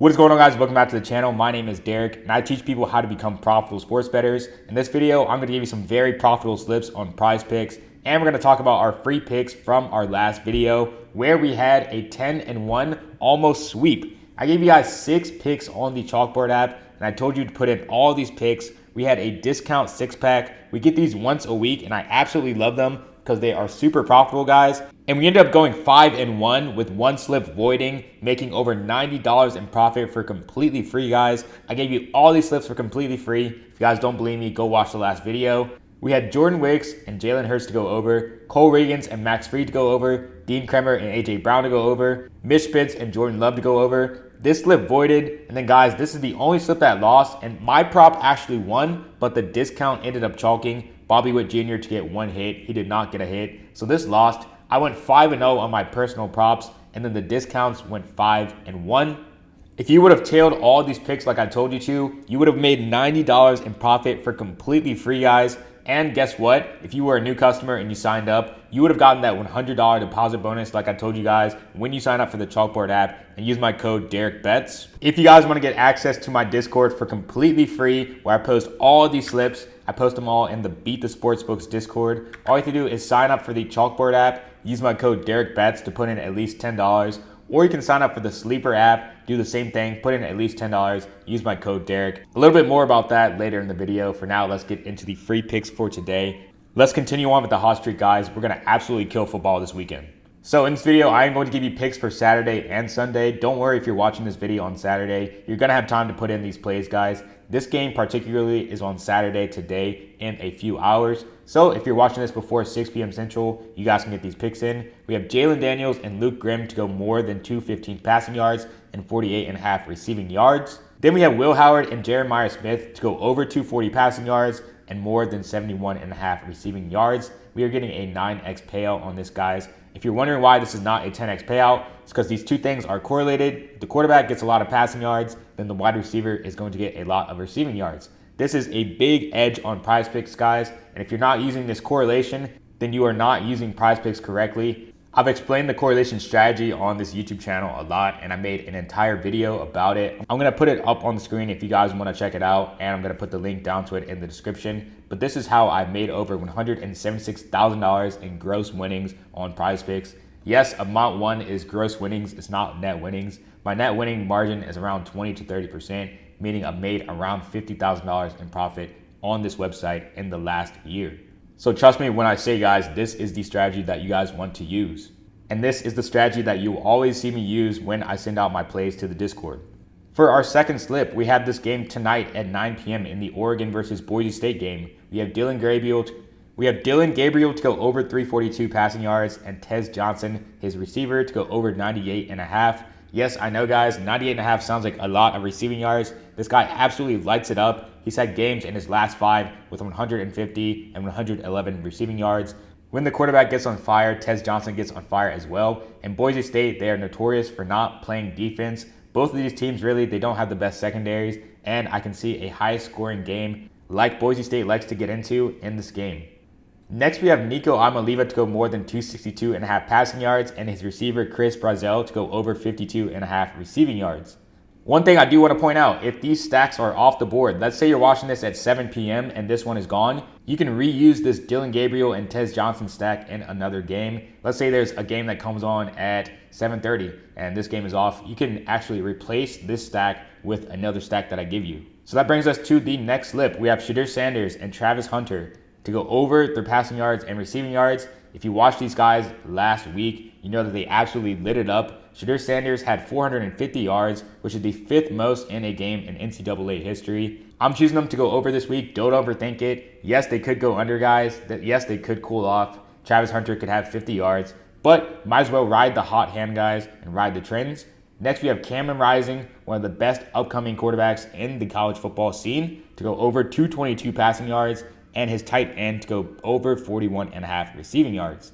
What is going on, guys? Welcome back to the channel. My name is Derek and I teach people how to become profitable sports bettors. In this video, I'm going to give you some very profitable slips on PrizePicks, and we're going to talk about our free picks from our last video where we had a 10-1 almost sweep. I gave you guys 6 picks on the Chalkboard app and I told you to put in all these picks. We had a discount 6-pack. We get these once a week and I absolutely love them because they are super profitable, guys. And we ended up going 5-1 with one slip voiding, making over $90 in profit for completely free, guys. I gave you all these slips for completely free. If you guys don't believe me, go watch the last video. We had Jordan Wicks and Jalen Hurts to go over, Cole Reagans and Max Fried to go over, Dean Kremer and AJ Brown to go over, Mitch Spitz and Jordan Love to go over. This slip voided, and then guys, this is the only slip that lost, and my prop actually won, but the discount ended up chalking Bobby Witt Jr. to get one hit. He did not get a hit, so this lost. I went 5-0 on my personal props, and then the discounts went 5-1. If you would have tailed all these picks like I told you to, you would have made $90 in profit for completely free, guys. And guess what? If you were a new customer and you signed up, you would have gotten that $100 deposit bonus like I told you guys when you sign up for the Chalkboard app and use my code DEREKBETS. If you guys want to get access to my Discord for completely free, where I post all these slips, I post them all in the Beat the Sportsbooks Discord. All you have to do is sign up for the Chalkboard app, use my code DEREKBETS to put in at least $10. Or you can sign up for the Sleeper app, do the same thing, put in at least $10, use my code Derek. A little bit more about that later in the video. For now, let's get into the free picks for today. Let's continue on with the hot streak, guys. We're going to absolutely kill football this weekend. So in this video, I am going to give you picks for Saturday and Sunday. Don't worry if you're watching this video on Saturday. You're going to have time to put in these plays, guys. This game particularly is on Saturday today in a few hours. So if you're watching this before 6 p.m. Central, you guys can get these picks in. We have Jalen Daniels and Luke Grimm to go more than 215 passing yards and 48.5 receiving yards. Then we have Will Howard and Jeremiah Smith to go over 240 passing yards and more than 71.5 receiving yards. We are getting a 9x payout on this, guys. If you're wondering why this is not a 10x payout, it's because these two things are correlated. The quarterback gets a lot of passing yards, then the wide receiver is going to get a lot of receiving yards. This is a big edge on PrizePicks, guys. And if you're not using this correlation, then you are not using PrizePicks correctly. I've explained the correlation strategy on this YouTube channel a lot, and I made an entire video about it. I'm going to put it up on the screen if you guys want to check it out, and I'm going to put the link down to it in the description. But this is how I made over $176,000 in gross winnings on PrizePicks. Yes, amount one is gross winnings. It's not net winnings. My net winning margin is around 20 to 30%, meaning I've made around $50,000 in profit on this website in the last year. So trust me when I say, guys, this is the strategy that you guys want to use. And this is the strategy that you will always see me use when I send out my plays to the Discord. For our second slip, we have this game tonight at 9 p.m. in the Oregon versus Boise State game. We have Dylan Gabriel to go over 342 passing yards and Tez Johnson, his receiver, to go over 98.5. Yes, I know, guys, 98.5 sounds like a lot of receiving yards. This guy absolutely lights it up. He's had games in his last 5 with 150 and 111 receiving yards. When the quarterback gets on fire, Tez Johnson gets on fire as well. And Boise State, they are notorious for not playing defense. Both of these teams, really, they don't have the best secondaries. And I can see a high-scoring game like Boise State likes to get into in this game. Next, we have Nico Amaliva to go more than 262.5 passing yards and his receiver Chris Brazel to go over 52.5 receiving yards. One thing I do want to point out, if these stacks are off the board, let's say you're watching this at 7 p.m. and this one is gone, you can reuse this Dylan Gabriel and Tez Johnson stack in another game. Let's say there's a game that comes on at 7:30 and this game is off. You can actually replace this stack with another stack that I give you. So that brings us to the next slip. We have Shadir Sanders and Travis Hunter to go over their passing yards and receiving yards. If you watched these guys last week, you know that they absolutely lit it up. Shadir Sanders had 450 yards, which is the 5th most in a game in NCAA history. I'm choosing them to go over this week. Don't overthink it. Yes, they could go under, guys. Yes, they could cool off. Travis Hunter could have 50 yards, but might as well ride the hot hand, guys, and ride the trends. Next, we have Cameron Rising, one of the best upcoming quarterbacks in the college football scene, to go over 222 passing yards and his tight end to go over 41.5 receiving yards.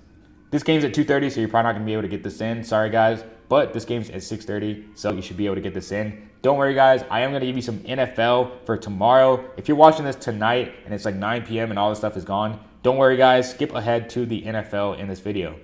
This game's at 2:30, so you're probably not going to be able to get this in. Sorry, guys. But this game's at 6:30, so you should be able to get this in. Don't worry, guys. I am going to give you some NFL for tomorrow. If you're watching this tonight and it's like 9 p.m. and all this stuff is gone, don't worry, guys. Skip ahead to the NFL in this video.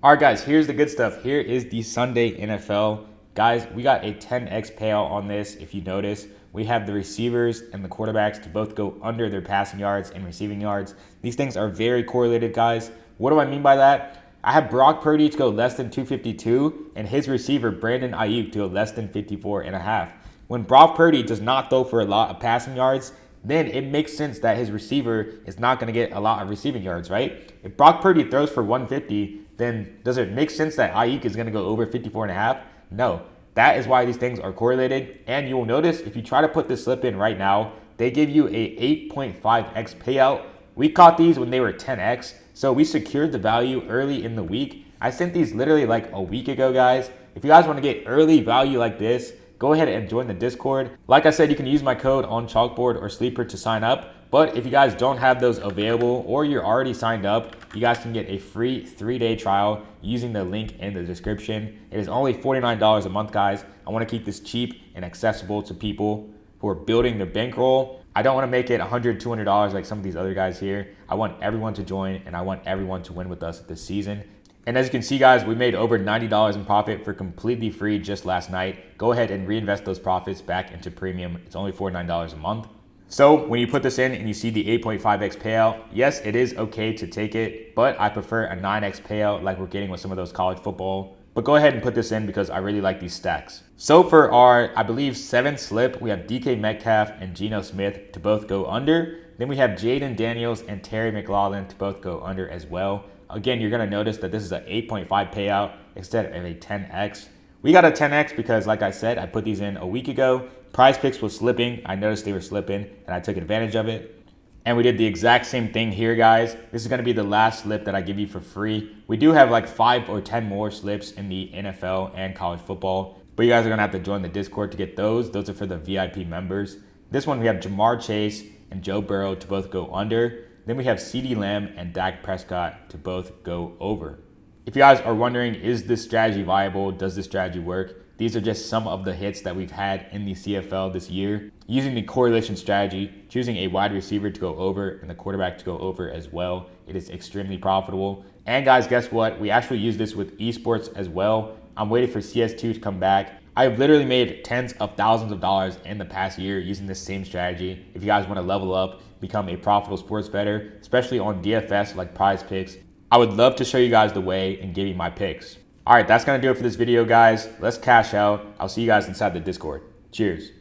All right, guys, here's the good stuff. Here is the Sunday NFL. Guys, we got a 10x payout on this. If you notice, we have the receivers and the quarterbacks to both go under their passing yards and receiving yards. These things are very correlated, guys. What do I mean by that? I have Brock Purdy to go less than 252 and his receiver Brandon Ayuk to go less than 54.5. When Brock Purdy does not throw for a lot of passing yards, then it makes sense that his receiver is not going to get a lot of receiving yards, right? If Brock Purdy throws for 150, then does it make sense that Ayuk is going to go over 54.5? No. That is why these things are correlated. And you will notice if you try to put this slip in right now, they give you a 8.5x payout. We caught these when they were 10x. So we secured the value early in the week. I sent these literally like a week ago, guys. If you guys want to get early value like this, go ahead and join the Discord. Like I said, you can use my code on Chalkboard or Sleeper to sign up. But if you guys don't have those available or you're already signed up, you guys can get a free 3-day trial using the link in the description. It is only $49 a month, guys. I want to keep this cheap and accessible to people who are building their bankroll. I don't want to make it $100, $200 like some of these other guys here. I want everyone to join and I want everyone to win with us this season. And as you can see, guys, we made over $90 in profit for completely free just last night. Go ahead and reinvest those profits back into premium. It's only $49 a month. So when you put this in and you see the 8.5x payout, yes, it is okay to take it, but I prefer a 9x payout like we're getting with some of those college football. But go ahead and put this in because I really like these stacks. So for our, I believe, 7th slip, we have DK Metcalf and Geno Smith to both go under. Then we have Jaden Daniels and Terry McLaurin to both go under as well. Again, you're going to notice that this is an 8.5 payout instead of a 10x. We got a 10x because, like I said, I put these in a week ago. PrizePicks was slipping. I noticed they were slipping, and I took advantage of it. And we did the exact same thing here, guys. This is going to be the last slip that I give you for free. We do have like 5 or 10 more slips in the NFL and college football, but you guys are going to have to join the Discord to get those. Those are for the VIP members. This one, we have Jamar Chase and Joe Burrow to both go under. Then we have CeeDee Lamb and Dak Prescott to both go over. If you guys are wondering, is this strategy viable? Does this strategy work? These are just some of the hits that we've had in the CFL this year. Using the correlation strategy, choosing a wide receiver to go over and the quarterback to go over as well. It is extremely profitable. And guys, guess what? We actually use this with esports as well. I'm waiting for CS2 to come back. I've literally made tens of thousands of dollars in the past year using this same strategy. If you guys want to level up, become a profitable sports bettor, especially on DFS like PrizePicks, I would love to show you guys the way and give you my picks. All right, that's going to do it for this video, guys. Let's cash out. I'll see you guys inside the Discord. Cheers.